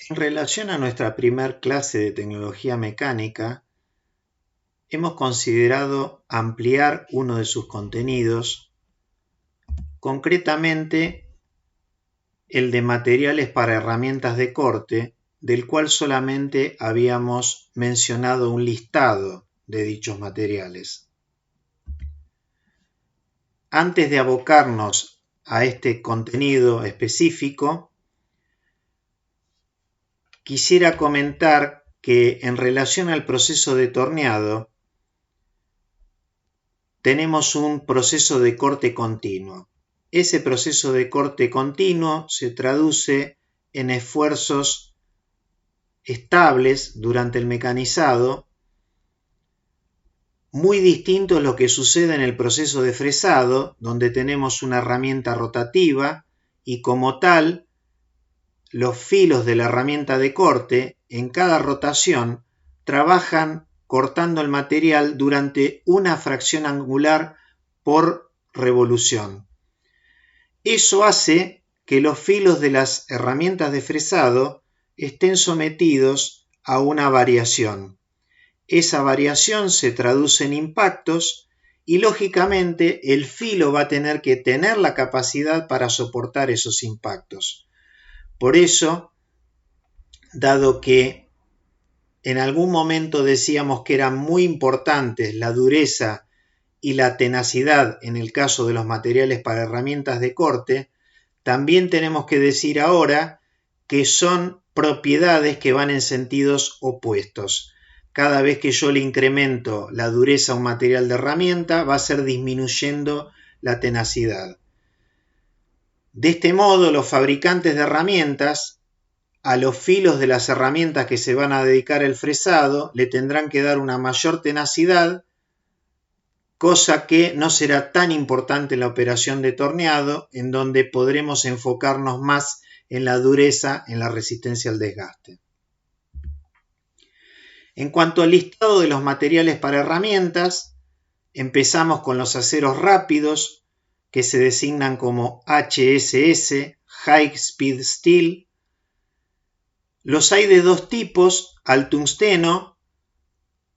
En relación a nuestra primer clase de tecnología mecánica, hemos considerado ampliar uno de sus contenidos, concretamente el de materiales para herramientas de corte, del cual solamente habíamos mencionado un listado de dichos materiales. Antes de abocarnos a este contenido específico, quisiera comentar que en relación al proceso de torneado, tenemos un proceso de corte continuo. Ese proceso de corte continuo se traduce en esfuerzos estables durante el mecanizado, muy distinto a lo que sucede en el proceso de fresado, donde tenemos una herramienta rotativa y como tal, los filos de la herramienta de corte en cada rotación trabajan cortando el material durante una fracción angular por revolución. Eso hace que los filos de las herramientas de fresado estén sometidos a una variación. Esa variación se traduce en impactos y lógicamente el filo va a tener que tener la capacidad para soportar esos impactos. Por eso, dado que en algún momento decíamos que eran muy importantes la dureza y la tenacidad en el caso de los materiales para herramientas de corte, también tenemos que decir ahora que son propiedades que van en sentidos opuestos. Cada vez que yo le incremento la dureza a un material de herramienta, va a ser disminuyendo la tenacidad. De este modo, los fabricantes de herramientas, a los filos de las herramientas que se van a dedicar al fresado, le tendrán que dar una mayor tenacidad, cosa que no será tan importante en la operación de torneado, en donde podremos enfocarnos más en la dureza, en la resistencia al desgaste. En cuanto al listado de los materiales para herramientas, empezamos con los aceros rápidos, que se designan como HSS, High Speed Steel. Los hay de dos tipos, al tungsteno,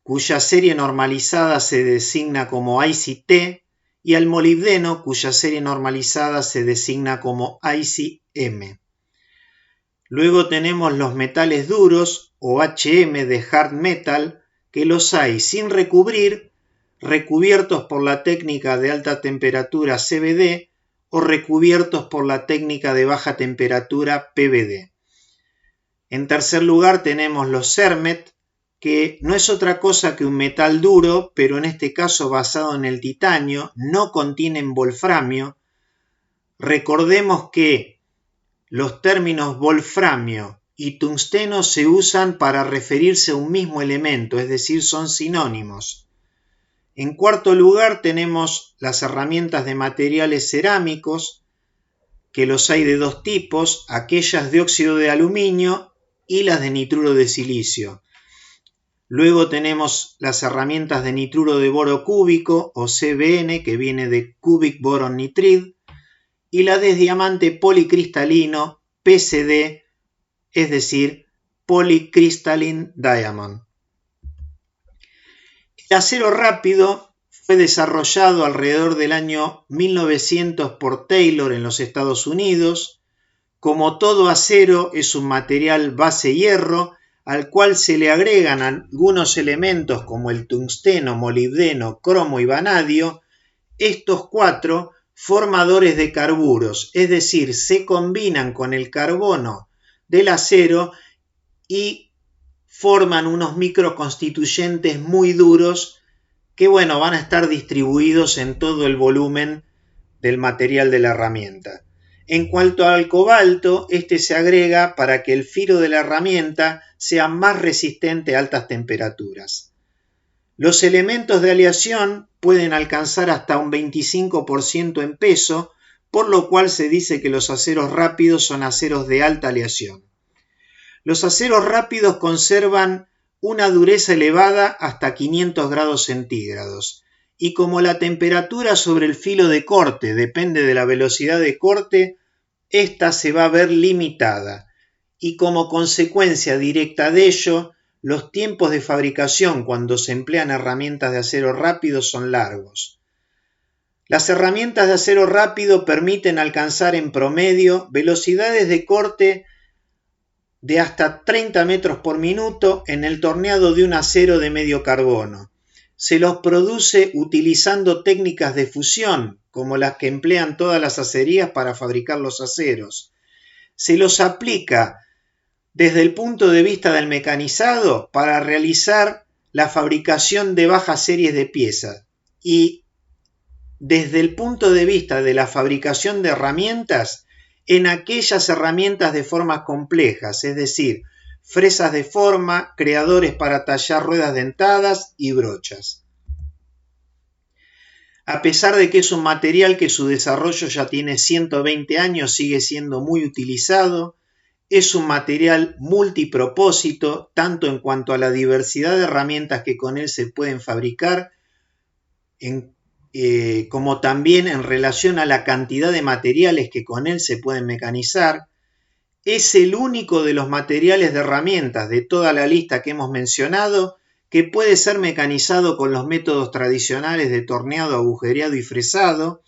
cuya serie normalizada se designa como ICT, y al molibdeno, cuya serie normalizada se designa como ICM. Luego tenemos los metales duros o HM de hard metal, que los hay sin recubrir, recubiertos por la técnica de alta temperatura CVD o recubiertos por la técnica de baja temperatura PVD. En tercer lugar tenemos los CERMET, que no es otra cosa que un metal duro, pero en este caso basado en el titanio, no contienen wolframio. Recordemos que los términos wolframio y tungsteno se usan para referirse a un mismo elemento, es decir, son sinónimos. En cuarto lugar tenemos las herramientas de materiales cerámicos, que los hay de dos tipos, aquellas de óxido de aluminio y las de nitruro de silicio. Luego tenemos las herramientas de nitruro de boro cúbico o CBN, que viene de Cubic Boron Nitride, y la de diamante policristalino PCD, es decir, Polycrystalline Diamond. El acero rápido fue desarrollado alrededor del año 1900 por Taylor en los Estados Unidos. Como todo acero, es un material base hierro al cual se le agregan algunos elementos como el tungsteno, molibdeno, cromo y vanadio. Estos cuatro formadores de carburos, es decir, se combinan con el carbono del acero y forman unos microconstituyentes muy duros que, bueno, van a estar distribuidos en todo el volumen del material de la herramienta. En cuanto al cobalto, este se agrega para que el filo de la herramienta sea más resistente a altas temperaturas. Los elementos de aleación pueden alcanzar hasta un 25% en peso, por lo cual se dice que los aceros rápidos son aceros de alta aleación. Los aceros rápidos conservan una dureza elevada hasta 500 grados centígrados, y como la temperatura sobre el filo de corte depende de la velocidad de corte, esta se va a ver limitada, y como consecuencia directa de ello, los tiempos de fabricación cuando se emplean herramientas de acero rápido son largos. Las herramientas de acero rápido permiten alcanzar en promedio velocidades de corte de hasta 30 metros por minuto en el torneado de un acero de medio carbono. Se los produce utilizando técnicas de fusión, como las que emplean todas las acerías para fabricar los aceros. Se los aplica desde el punto de vista del mecanizado para realizar la fabricación de bajas series de piezas y desde el punto de vista de la fabricación de herramientas en aquellas herramientas de formas complejas, es decir, fresas de forma, creadores para tallar ruedas dentadas y brochas. A pesar de que es un material que su desarrollo ya tiene 120 años, sigue siendo muy utilizado. Es un material multipropósito, tanto en cuanto a la diversidad de herramientas que con él se pueden fabricar, como también en relación a la cantidad de materiales que con él se pueden mecanizar. Es el único de los materiales de herramientas de toda la lista que hemos mencionado que puede ser mecanizado con los métodos tradicionales de torneado, agujereado y fresado.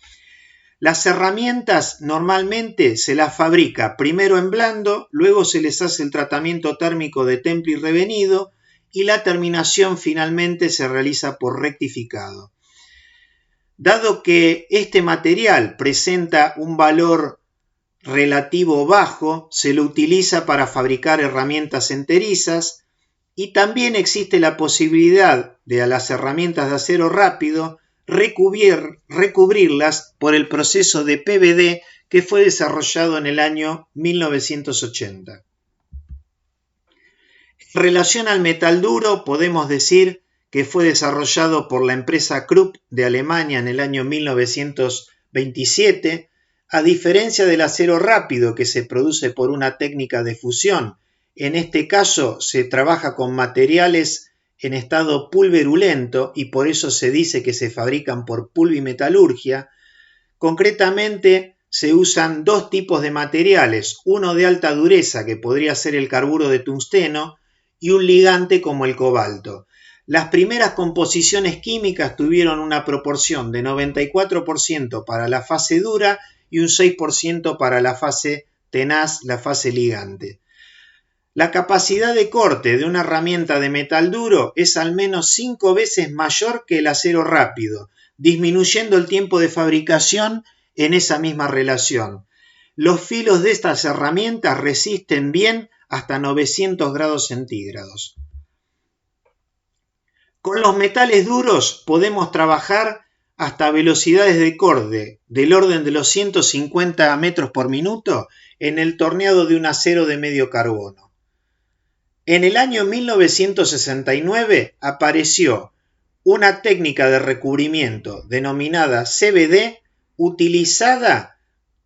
Las herramientas normalmente se las fabrica primero en blando, luego se les hace el tratamiento térmico de temple y revenido y la terminación finalmente se realiza por rectificado. Dado que este material presenta un valor relativo bajo, se lo utiliza para fabricar herramientas enterizas y también existe la posibilidad de a las herramientas de acero rápido recubrirlas por el proceso de PVD que fue desarrollado en el año 1980. En relación al metal duro, podemos decir que fue desarrollado por la empresa Krupp de Alemania en el año 1927, a diferencia del acero rápido que se produce por una técnica de fusión. En este caso se trabaja con materiales en estado pulverulento y por eso se dice que se fabrican por pulvimetalurgia. Concretamente se usan dos tipos de materiales, uno de alta dureza que podría ser el carburo de tungsteno y un ligante como el cobalto. Las primeras composiciones químicas tuvieron una proporción de 94% para la fase dura y un 6% para la fase tenaz, la fase ligante. La capacidad de corte de una herramienta de metal duro es al menos 5 veces mayor que el acero rápido, disminuyendo el tiempo de fabricación en esa misma relación. Los filos de estas herramientas resisten bien hasta 900 grados centígrados. Con los metales duros podemos trabajar hasta velocidades de corte del orden de los 150 metros por minuto en el torneado de un acero de medio carbono. En el año 1969 apareció una técnica de recubrimiento denominada CVD, utilizada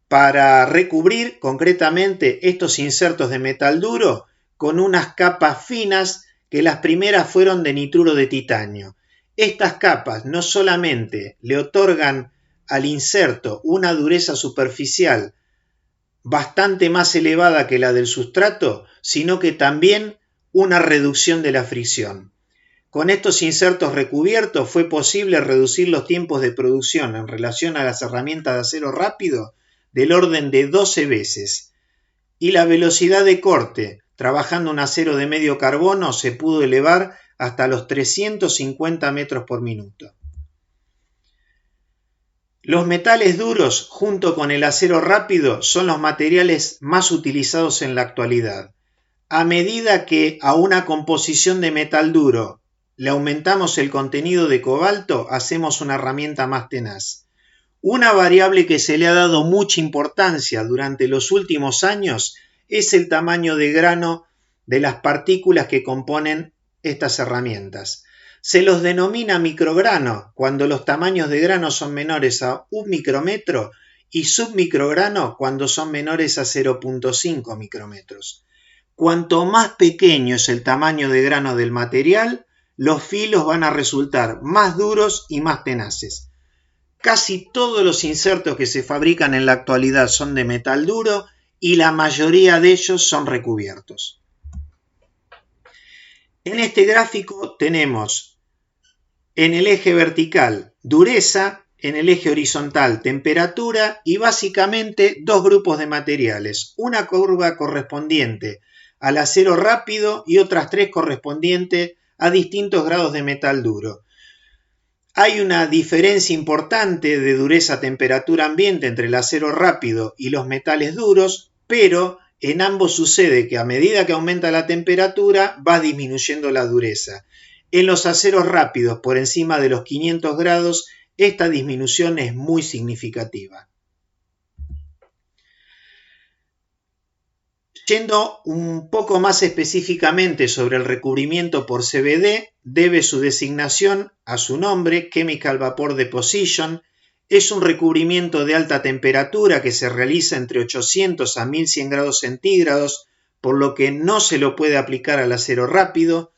para recubrir concretamente estos insertos de metal duro con unas capas finas que las primeras fueron de nitruro de titanio. Estas capas no solamente le otorgan al inserto una dureza superficial bastante más elevada que la del sustrato, sino que también una reducción de la fricción. Con estos insertos recubiertos fue posible reducir los tiempos de producción en relación a las herramientas de acero rápido del orden de 12 veces y la velocidad de corte trabajando un acero de medio carbono se pudo elevar hasta los 350 metros por minuto. Los metales duros junto con el acero rápido son los materiales más utilizados en la actualidad. A medida que a una composición de metal duro le aumentamos el contenido de cobalto, hacemos una herramienta más tenaz. Una variable que se le ha dado mucha importancia durante los últimos años es el tamaño de grano de las partículas que componen estas herramientas. Se los denomina micrograno cuando los tamaños de grano son menores a 1 micrómetro y submicrograno cuando son menores a 0.5 micrómetros. Cuanto más pequeño es el tamaño de grano del material, los filos van a resultar más duros y más tenaces. Casi todos los insertos que se fabrican en la actualidad son de metal duro y la mayoría de ellos son recubiertos. En este gráfico tenemos en el eje vertical dureza, en el eje horizontal temperatura y básicamente dos grupos de materiales, una curva correspondiente al acero rápido y otras tres correspondientes a distintos grados de metal duro. Hay una diferencia importante de dureza-temperatura ambiente entre el acero rápido y los metales duros, pero en ambos sucede que a medida que aumenta la temperatura va disminuyendo la dureza. En los aceros rápidos por encima de los 500 grados, esta disminución es muy significativa. Yendo un poco más específicamente sobre el recubrimiento por CVD, debe su designación a su nombre, Chemical Vapor Deposition. Es un recubrimiento de alta temperatura que se realiza entre 800 a 1100 grados centígrados, por lo que no se lo puede aplicar al acero rápido.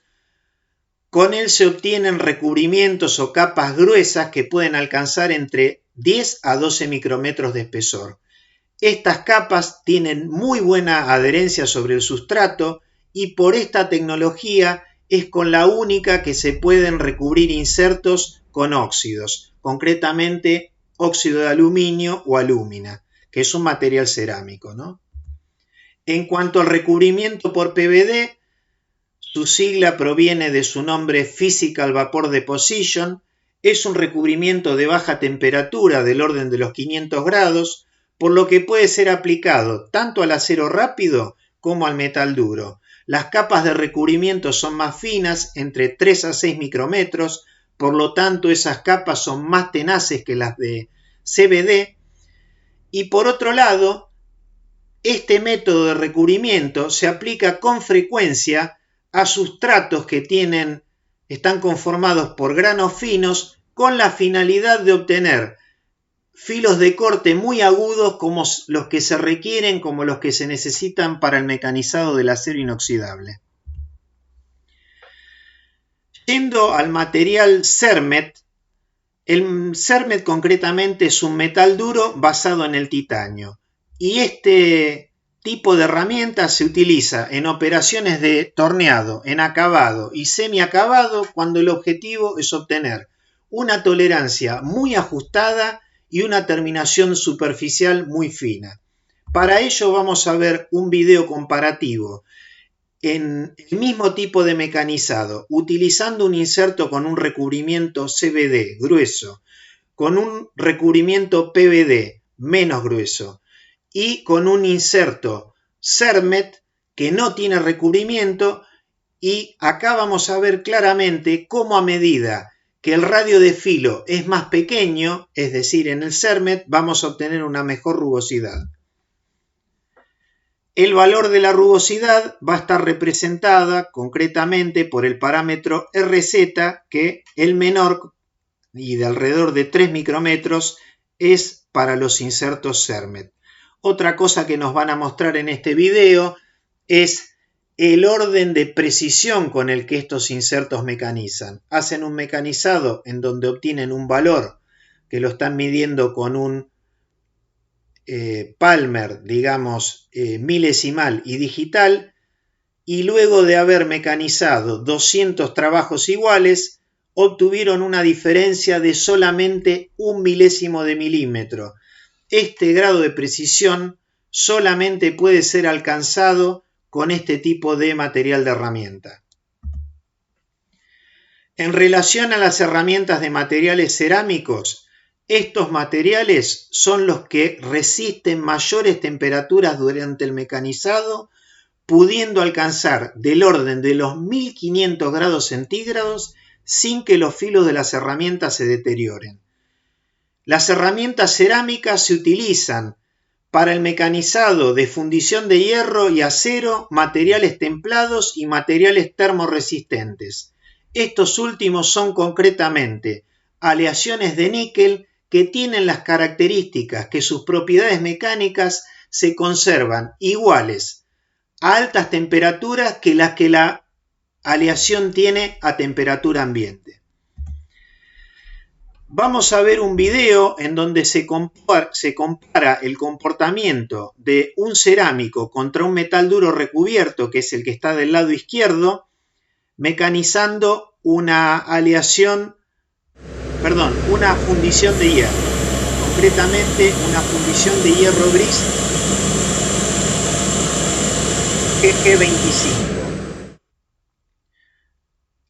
Con él se obtienen recubrimientos o capas gruesas que pueden alcanzar entre 10 a 12 micrómetros de espesor. Estas capas tienen muy buena adherencia sobre el sustrato y por esta tecnología es con la única que se pueden recubrir insertos con óxidos, concretamente óxido de aluminio o alúmina, que es un material cerámico, ¿no? En cuanto al recubrimiento por PVD, su sigla proviene de su nombre Physical Vapor Deposition, es un recubrimiento de baja temperatura del orden de los 500 grados, por lo que puede ser aplicado tanto al acero rápido como al metal duro. Las capas de recubrimiento son más finas, entre 3 a 6 micrómetros, por lo tanto esas capas son más tenaces que las de CVD. Y por otro lado, este método de recubrimiento se aplica con frecuencia a sustratos que están conformados por granos finos con la finalidad de obtener filos de corte muy agudos como los que se requieren, como los que se necesitan para el mecanizado del acero inoxidable. Yendo al material CERMET, el CERMET concretamente es un metal duro basado en el titanio y este tipo de herramienta se utiliza en operaciones de torneado, en acabado y semiacabado cuando el objetivo es obtener una tolerancia muy ajustada y una terminación superficial muy fina. Para ello vamos a ver un video comparativo en el mismo tipo de mecanizado, utilizando un inserto con un recubrimiento CVD grueso, con un recubrimiento PVD menos grueso y con un inserto CERMET que no tiene recubrimiento, y acá vamos a ver claramente cómo a medida que el radio de filo es más pequeño, es decir, en el CERMET vamos a obtener una mejor rugosidad. El valor de la rugosidad va a estar representada concretamente por el parámetro RZ, que el menor y de alrededor de 3 micrómetros es para los insertos CERMET. Otra cosa que nos van a mostrar en este video es el orden de precisión con el que estos insertos mecanizan. Hacen un mecanizado en donde obtienen un valor que lo están midiendo con un Palmer, digamos, milesimal y digital, y luego de haber mecanizado 200 trabajos iguales, obtuvieron una diferencia de solamente 1 milésimo de milímetro. Este grado de precisión solamente puede ser alcanzado con este tipo de material de herramienta. En relación a las herramientas de materiales cerámicos, estos materiales son los que resisten mayores temperaturas durante el mecanizado, pudiendo alcanzar del orden de los 1500 grados centígrados sin que los filos de las herramientas se deterioren. Las herramientas cerámicas se utilizan para el mecanizado de fundición de hierro y acero, materiales templados y materiales termorresistentes. Estos últimos son concretamente aleaciones de níquel que tienen las características que sus propiedades mecánicas se conservan iguales a altas temperaturas que las que la aleación tiene a temperatura ambiente. Vamos a ver un video en donde se compara el comportamiento de un cerámico contra un metal duro recubierto, que es el que está del lado izquierdo, mecanizando una fundición de hierro, concretamente una fundición de hierro gris GG25.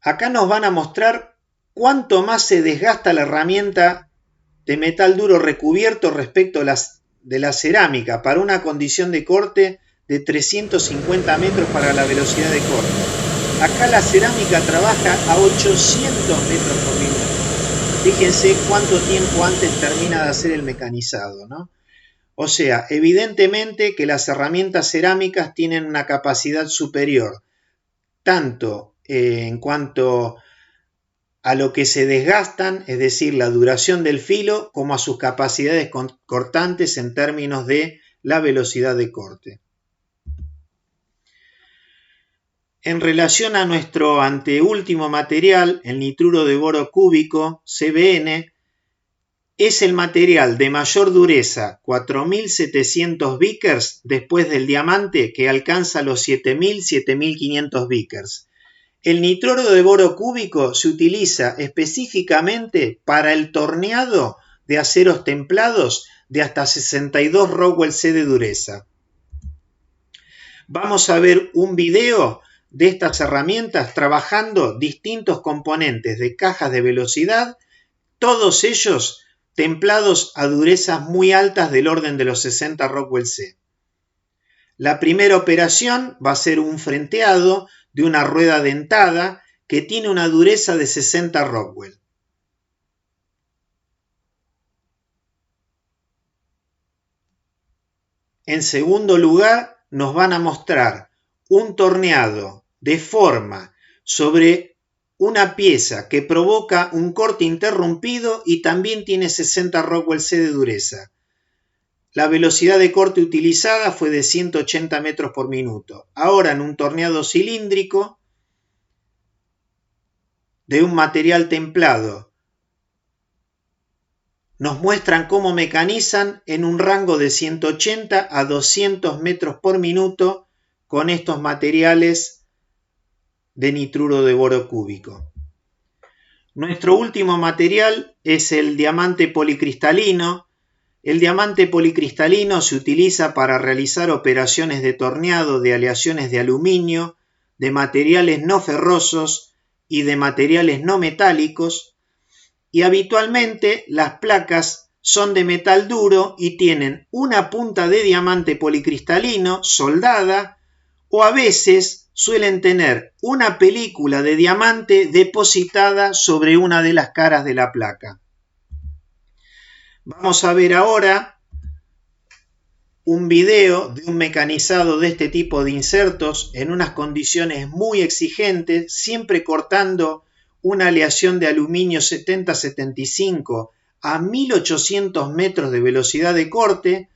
Acá nos van a mostrar cuánto más se desgasta la herramienta de metal duro recubierto respecto de la cerámica para una condición de corte de 350 metros para la velocidad de corte. Acá la cerámica trabaja a 800 metros por minuto. Fíjense cuánto tiempo antes termina de hacer el mecanizado, ¿no? O sea, evidentemente que las herramientas cerámicas tienen una capacidad superior, tanto en cuanto a lo que se desgastan, es decir, la duración del filo, como a sus capacidades cortantes en términos de la velocidad de corte. En relación a nuestro anteúltimo material, el nitruro de boro cúbico, CBN, es el material de mayor dureza, 4700 Vickers, después del diamante, que alcanza los 7000-7500 Vickers. El nitruro de boro cúbico se utiliza específicamente para el torneado de aceros templados de hasta 62 Rockwell C de dureza. Vamos a ver un video de estas herramientas trabajando distintos componentes de cajas de velocidad, todos ellos templados a durezas muy altas del orden de los 60 Rockwell C. La primera operación va a ser un frenteado de una rueda dentada que tiene una dureza de 60 Rockwell. En segundo lugar, nos van a mostrar un torneado de forma sobre una pieza que provoca un corte interrumpido y también tiene 60 Rockwell C de dureza. La velocidad de corte utilizada fue de 180 metros por minuto. Ahora, en un torneado cilíndrico de un material templado, nos muestran cómo mecanizan en un rango de 180 a 200 metros por minuto con estos materiales de nitruro de boro cúbico. Nuestro último material es el diamante policristalino. El diamante policristalino se utiliza para realizar operaciones de torneado de aleaciones de aluminio, de materiales no ferrosos y de materiales no metálicos, y habitualmente las placas son de metal duro y tienen una punta de diamante policristalino soldada, o a veces suelen tener una película de diamante depositada sobre una de las caras de la placa. Vamos a ver ahora un video de un mecanizado de este tipo de insertos en unas condiciones muy exigentes, siempre cortando una aleación de aluminio 70-75 a 1800 metros de velocidad de corte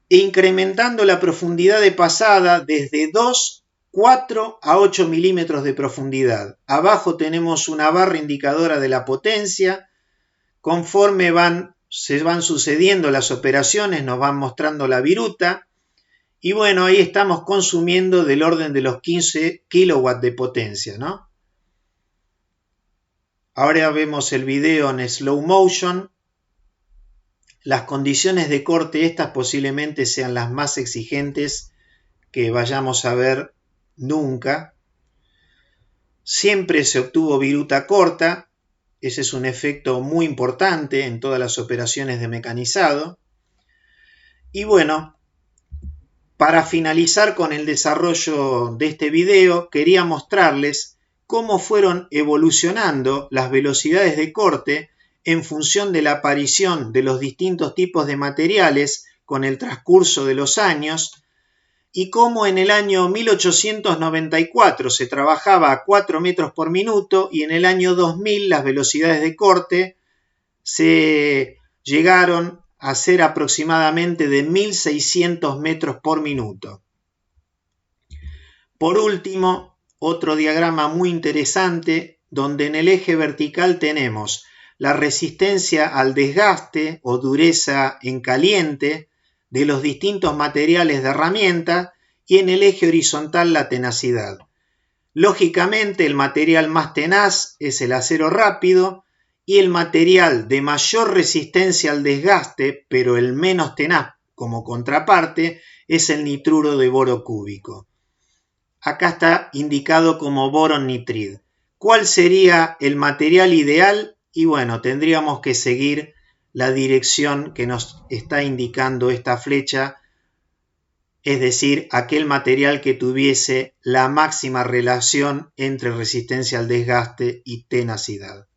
e incrementando la profundidad de pasada desde 2, 4 a 8 milímetros de profundidad. Abajo tenemos una barra indicadora de la potencia. Conforme se van sucediendo las operaciones, nos van mostrando la viruta. Y bueno, ahí estamos consumiendo del orden de los 15 kilowatts de potencia, ¿no? Ahora vemos el video en slow motion. Las condiciones de corte estas posiblemente sean las más exigentes que vayamos a ver nunca. Siempre se obtuvo viruta corta. Ese es un efecto muy importante en todas las operaciones de mecanizado. Y bueno, para finalizar con el desarrollo de este video, quería mostrarles cómo fueron evolucionando las velocidades de corte en función de la aparición de los distintos tipos de materiales con el transcurso de los años, y cómo en el año 1894 se trabajaba a 4 metros por minuto y en el año 2000 las velocidades de corte se llegaron a ser aproximadamente de 1600 metros por minuto. Por último, otro diagrama muy interesante donde en el eje vertical tenemos la resistencia al desgaste o dureza en caliente de los distintos materiales de herramienta y en el eje horizontal la tenacidad. Lógicamente, el material más tenaz es el acero rápido y el material de mayor resistencia al desgaste, pero el menos tenaz como contraparte, es el nitruro de boro cúbico. Acá está indicado como boron nitrid. ¿Cuál sería el material ideal? Y bueno, tendríamos que seguir la dirección que nos está indicando esta flecha, es decir, aquel material que tuviese la máxima relación entre resistencia al desgaste y tenacidad.